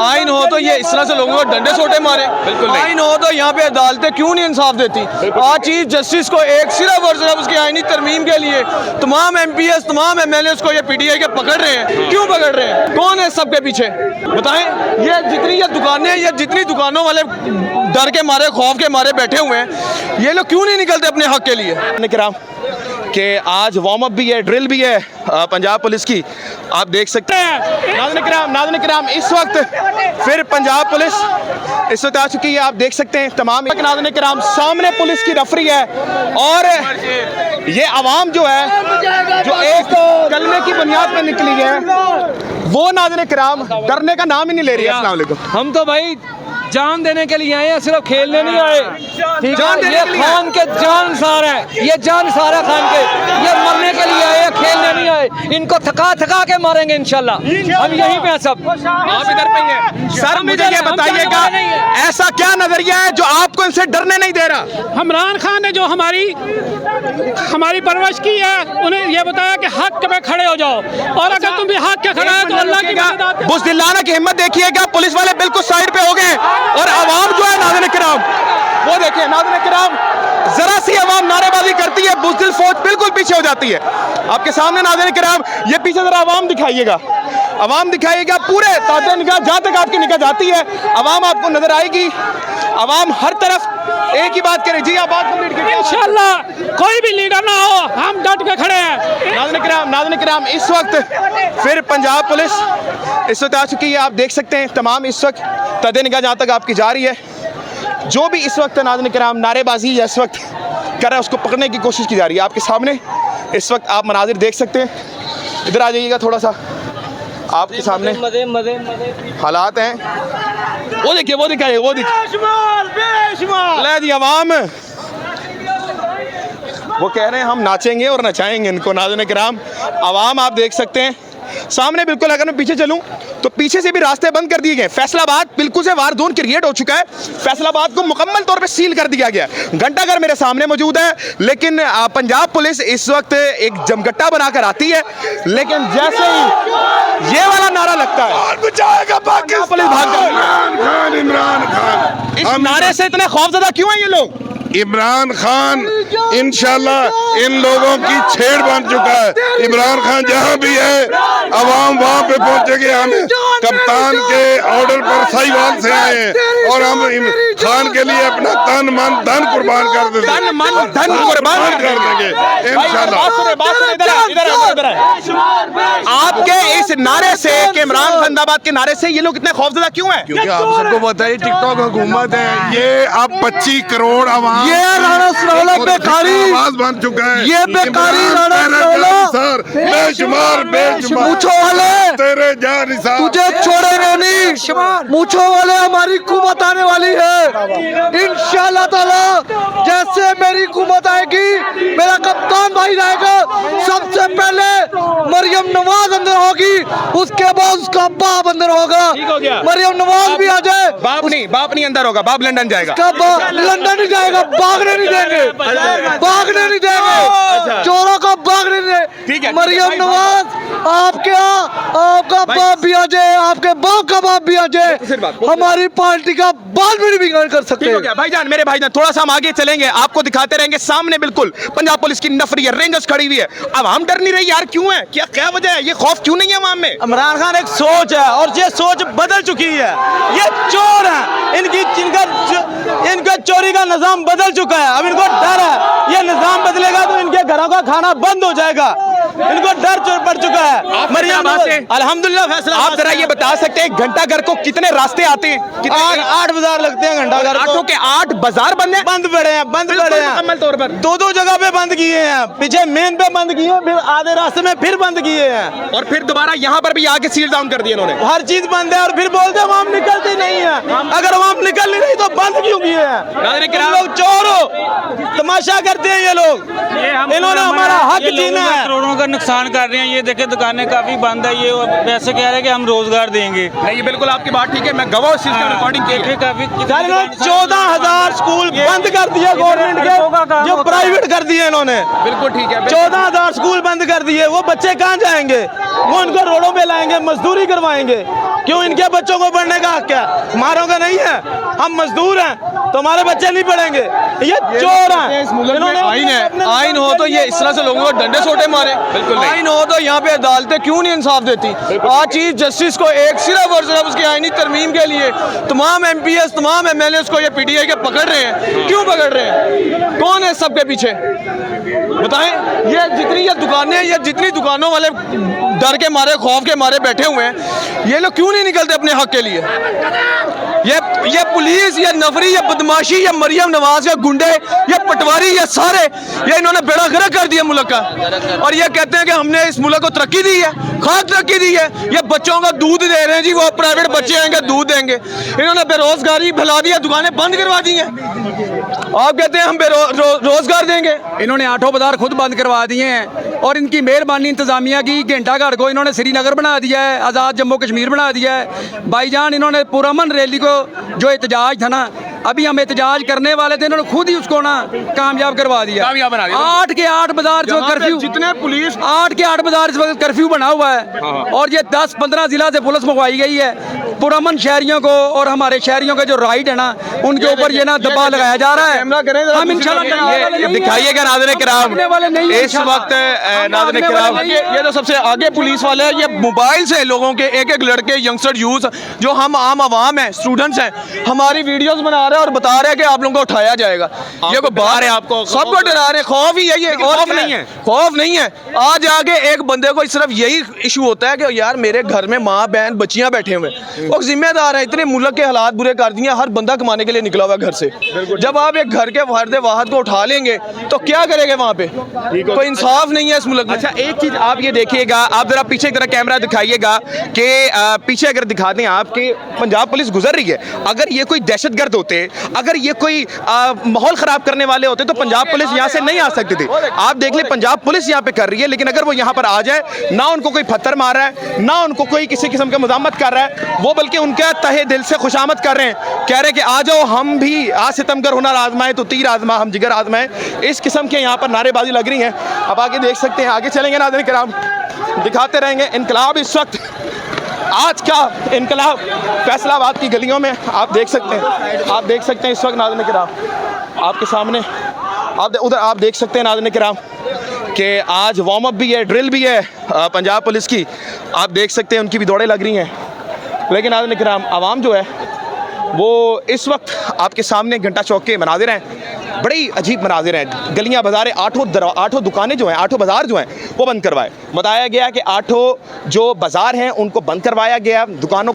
आइन हो तो ये इस तरह से लोगों को डंडे सोटे मारे, बिल्कुल आइन हो तो यहाँ पे अदालतें क्यों नहीं इंसाफ देती। आज चीफ जस्टिस को एक सिर्फ और सिर्फ उसकी आईनी तरमीम के लिए तमाम MPs तमाम MLAs को ये PTI के पकड़ रहे हैं। क्यों पकड़ रहे हैं, कौन है सबके पीछे बताएं। ये जितनी ये दुकानें, ये जितनी दुकानों वाले डर के मारे खौफ के मारे बैठे हुए हैं, ये लोग क्यों नहीं निकलते अपने हक के लिए। कि आज वार्म अप भी है, ड्रिल भी है पंजाब पुलिस की, आप देख सकते हैं। नाज़रीन किराम इस वक्त फिर पंजाब पुलिस इस वक्त आ चुकी है, आप देख सकते हैं। तमाम नाज़रीन किराम सामने पुलिस की रफरी है और ये आवाम जो है जो एक कलमे की बुनियाद पर निकली है वो नाज़रीन किराम डरने का नाम ही नहीं ले रही है। अस्सलाम वालेकुम। हम तो भाई जान देने के लिए आए हैं, सिर्फ खेलने नहीं आए। ठीक है, ये खान के जान सार है, ये जान सारा खान के, ये मरने के लिए आए हैं, खेलने नहीं आए। इनको थका थका के मारेंगे इंशाल्लाह। हम यहीं पे हैं सब। आप इधर पे हैं सर, मुझे ये बताइएगा ऐसा क्या नजरिया है जो आपको इनसे डरने नहीं दे रहा। इमरान खान ने जो हमारी परवरिश की है, उन्हें ये बताया कि हक पे खड़े हो जाओ, और अगर तुम भी हक के खड़े हो तो अल्लाह की मदद। बुज़दिलाना की हिम्मत देखिएगा, पुलिस वाले बिल्कुल साइड पे हो गए और आवाम जो है नाज़रीन किराम वो देखिए, नाज़रीन किराम जरा सी आवाम नारेबाजी करती है, बुज़दिल फौज बिल्कुल पीछे हो जाती है। आपके सामने नाज़रीन किराम ये पीछे जरा आवाम दिखाइएगा, आवाम दिखाइएगा, पूरे ताज़ा निगाह जहाँ तक आपकी निगाह जाती है आवाम आपको नजर आएगी। आवाम हर तरफ एक ही बात करे, जी आप बात कंप्लीट कीजिए। इंशाल्लाह कोई भी लीडर ना हो, हम डट के खड़े हैं। नाज़रीन किराम इस वक्त फिर पंजाब पुलिस इस वक्त आ चुकी है, आप देख सकते हैं। तमाम इस वक्त ताज़ा निगाह जहाँ तक आपकी जा रही है, जो भी इस वक्त नाज़रीन किराम नारेबाजी या इस वक्त कर रहा है उसको पकड़ने की कोशिश की जा रही है। आपके सामने इस वक्त आप मनाजिर देख सकते हैं, इधर आ जाइएगा थोड़ा सा, आपके सामने हालात हैं। वो देखिए, वो दिखाइए, वो दिखाई आवाम वो कह रहे हैं हम नाचेंगे और नचाएंगे इनको। नाज़रीन किराम आवाम आप देख सकते हैं सामने, बिल्कुल अगर मैं पीछे चलूं तो पीछे से भी रास्ते बंद कर दिए गए। फैसलाबाद बिल्कुल से वार जोन क्रिएट हो चुका है, फैसलाबाद को मुकम्मल तौर पे सील कर दिया गया। घंटाघर मेरे सामने मौजूद है, लेकिन पंजाब पुलिस इस वक्त एक जमगट्टा बनाकर आती है, लेकिन जैसे ही ये वाला नारा लगता है पुलिस भाग जाती है। इमरान खान, इस नारे से इतने खौफजदा क्यों हैं ये लोग? इमरान खान इंशाल्लाह इन लोगों की छेड़ बन चुका है। इमरान खान जहाँ भी है अवाम वहाँ पे पहुँचेगी। हम कप्तान के ऑर्डर पर साहिवाल से आए हैं और हम खान के लिए अपना तन मन धन कुर्बान कर देंगे, धन कुर्बान कर देंगे इंशाल्लाह। आपके इस नारे से कि इमरान खान जिंदाबाद के नारे से ये लोग इतने खौफजदा क्यों हैं? क्योंकि आप सबको पता है टिकटॉक हुकूमत है, ये अब 25 करोड़ आवाम ये राणा सरोला बेकारी आवाज बन चुका है। ये बेकारी राणा सरोला सर बेशुमार मूछों वाले तेरे जान तुझे छोड़ेंगे नहीं। मूछों वाले हमारी हुकूमत आने वाली है इंशाल्लाह ताला। जैसे मेरी हुकूमत आएगी, मेरा कप्तान भाई रहेगा, सबसे पहले मरियम नवाज अंदर होगी, उसके बाद उसका बाप अंदर होगा। मरियम नवाज भी आ जाए। बाप नहीं अंदर होगा, बाप लंदन जाएगा। लंदन नहीं जाएगा, भागने नहीं देंगे, भागने नहीं देंगे, चोरों को भागने नहीं देंगे। मरियम नवाज आपका बाप भी आ जाए, आपके बाप का बाप भी आ जाए, हमारी पार्टी का बाल भी नहीं बिगाड़ कर सकते। भाईजान, मेरे भाईजान, थोड़ा सा हम आगे चलेंगे, आपको दिखाते रहेंगे। सामने बिल्कुल पंजाब पुलिस की नफरी है, रेंजर्स खड़ी हुई है। अब हम डर नहीं रही यार, क्यों है? क्या वजह है? ये खौफ क्यों नहीं है अवाम में? इमरान खान एक सोच है और ये सोच बदल चुकी है। ये चोर है, इनका चोरी का निजाम बदल चुका है। अब इनको डर है, ये निजाम बदलेगा तो इनके घरों का खाना बंद हो जाएगा। इनको डर पड़ चुका है। मरियम अल्हम्दुलिल्लाह फैसला। आप जरा ये बता सकते हैं घंटाघर को कितने रास्ते आते हैं? 8 बाजार लगते हैं घंटाघर को। 8 बाजार बंद पड़े हैं मुकम्मल तौर पर। 2 जगह पे बंद किए हैं, पीछे मेन पे बंद किए हैं, फिर आधे रास्ते में फिर बंद किए हैं, और फिर दोबारा यहाँ पर भी आके सील डाउन कर दिए इन्होंने। हर चीज बंद है और फिर बोलते हैं हम निकलते नहीं है। अगर हम निकल नहीं रही तो बंद क्यों किए हैं? लोग चोर हो, तमाशा करते हैं ये लोग। इन्होंने हमारा हक छीना है। करोड़ों का नुकसान कर रहे हैं। ये देखे दुकानें काफी बंद है, ये वैसे कह रहे हैं कि हम रोजगार देंगे। नहीं, ये बिल्कुल आपकी बात ठीक है, मैं गवाह इस चीज का रिकॉर्डिंग की। काफी 14,000 स्कूल बंद कर दिए गवर्नमेंट के, जो प्राइवेट कर दिए इन्होंने। बिल्कुल ठीक है। 14,000 स्कूल बंद कर दिए। वो बच्चे कहाँ जाएंगे? वो उनको रोडों पे लाएंगे, मजदूरी करवाएंगे। क्यों इनके बच्चों को पढ़ने का हक है? हमारों का नहीं है, हम मजदूर हैं तो हमारे बच्चे नहीं पढ़ेंगे। ये चोर हैं। इस मुल्क में आइन है, आइन हो तो ये इस तरह से लोगों को डंडे सोटे मारे। आइन हो तो यहाँ पे अदालतें क्यों नहीं इंसाफ देती? आज चीफ जस्टिस को एक सिर्फ और सिर्फ उसकी आईनी तरमीम के लिए तमाम MPs तमाम MLAs को ये PTI के पकड़ रहे हैं। क्यों पकड़ रहे हैं? कौन है सबके पीछे बताएं? ये जितनी दुकानों वाले डर के मारे खौफ के मारे बैठे हुए हैं, ये लोग क्यों नहीं निकलते अपने हक के लिए? ये पुलिस, ये नफरी, ये बदमाशी, ये मरियम नवाज, ये गुंडे, ये पटवारी, ये सारे ये इन्होंने बेड़ा गर्क कर दिया मुल्क का। और ये कहते हैं कि हमने इस मुल्क को तरक्की दी है, खास तरक्की दी है। ये बच्चों का दूध दे रहे हैं जी, वो प्राइवेट बच्चे आएंगे दूध देंगे। इन्होंने बेरोजगारी फैला दी है, दुकानें बंद करवा दी हैं। आप कहते हैं हम रोजगार देंगे। इन्होंने आठों बाजार खुद बंद करवा दिए हैं और इनकी मेहरबानी इंतजामिया की। घंटा घर को इन्होंने श्रीनगर बना दिया है, आज़ाद जम्मू कश्मीर बना दिया है। भाईजान इन्होंने पुरअमन रैली को जो एहतजाज था ना, अभी हम एहतजाज करने वाले थे, इन्होंने खुद ही उसको ना कामयाब करवा दिया। 8 के 8 बाजार जो कर्फ्यू, जितने पुलिस 8 के 8 बाजार इस वक्त कर्फ्यू बना हुआ है और ये 10-15 जिला से पुलिस मंगवाई गई है। पुरअमन शहरियों को और हमारे शहरियों के जो राइट है ना, उनके ऊपर ये ना दबाव लगाया जा रहा है। हम इंशाल्लाह दिखाइएगा नाज़रीन किराम इस वक्त नाज़रीन किराम, ये तो सबसे आगे पुलिस वाले हैं। ये मोबाइल से लोगों के एक लड़के यंगस्टर यूथ जो हम आम आवाम हैं, स्टूडेंट्स हैं, हमारी वीडियोस बना रहे हैं और बता रहे हैं कि आप लोगों को उठाया जाएगा। ये को बाहर है, आपको सबको डरा रहे हैं। खौफ ही है, ये खौफ नहीं है, खौफ नहीं है। आज आगे एक बंदे को सिर्फ यही इशू होता है कि यार मेरे घर में माँ बहन बच्चियां बैठे हुए, वो जिम्मेदार है। इतने मुल्क के हालात बुरे कर दिए, हर बंदा कमाने के लिए निकला हुआ घर से। जब आप एक घर के फर्द वाहद को उठा लेंगे तो क्या करेंगे वहाँ पे? कोई इंसाफ नहीं है इस मुल्क में। अच्छा, एक चीज आप ये देखिएगा, आप जरा पीछे की तरह कैमरा दिखाइएगा कि पीछे अगर दिखा दें आप कि पंजाब पुलिस गुजर रही है। अगर ये कोई दहशतगर्द होते, अगर ये कोई माहौल खराब करने वाले होते तो पंजाब पुलिस यहाँ से नहीं आ सकती थी। आप देख ले, पंजाब पुलिस यहाँ पे कर रही है, लेकिन अगर वो यहाँ पर आ जाए, ना उनको कोई पत्थर मार रहा है, ना उनको कोई किसी किस्म का मजामत कर रहा है, वो बल्कि उनका तहे दिल से खुशामद कर रहे हैं, कह रहे हैं कि आ जाओ, हम भी आज सितमगर हुनर आजमाए तो तीर आजमा, हम जिगर आजमाए। इस किस्म के यहाँ पर नारेबाजी लग रही है। अब आगे देख सकते हैं, आगे चलेंगे नाज़रीन किराम, दिखाते रहेंगे इनकलाब। इस वक्त आज का इनकलाब फैसलाबाद की गलियों में आप देख सकते हैं इस वक्त नाज़रीन किराम आपके सामने, उधर आप देख सकते हैं नाज़रीन किराम कि आज वार्म अप भी है, ड्रिल भी है पंजाब पुलिस की। आप देख सकते हैं उनकी भी दौड़ें लग रही हैं। लेकिन नाज़रीन किराम, आवाम जो है वो इस वक्त आपके सामने घंटा चौक के मनाजिर हैं, बड़ी अजीब मनाजिर हैं। गलियां बाजारें, आठों दुकानें जो हैं, 8 बाज़ार जो हैं वो बंद करवाए। बताया गया कि 8 जो बाज़ार हैं उनको बंद करवाया गया, दुकानों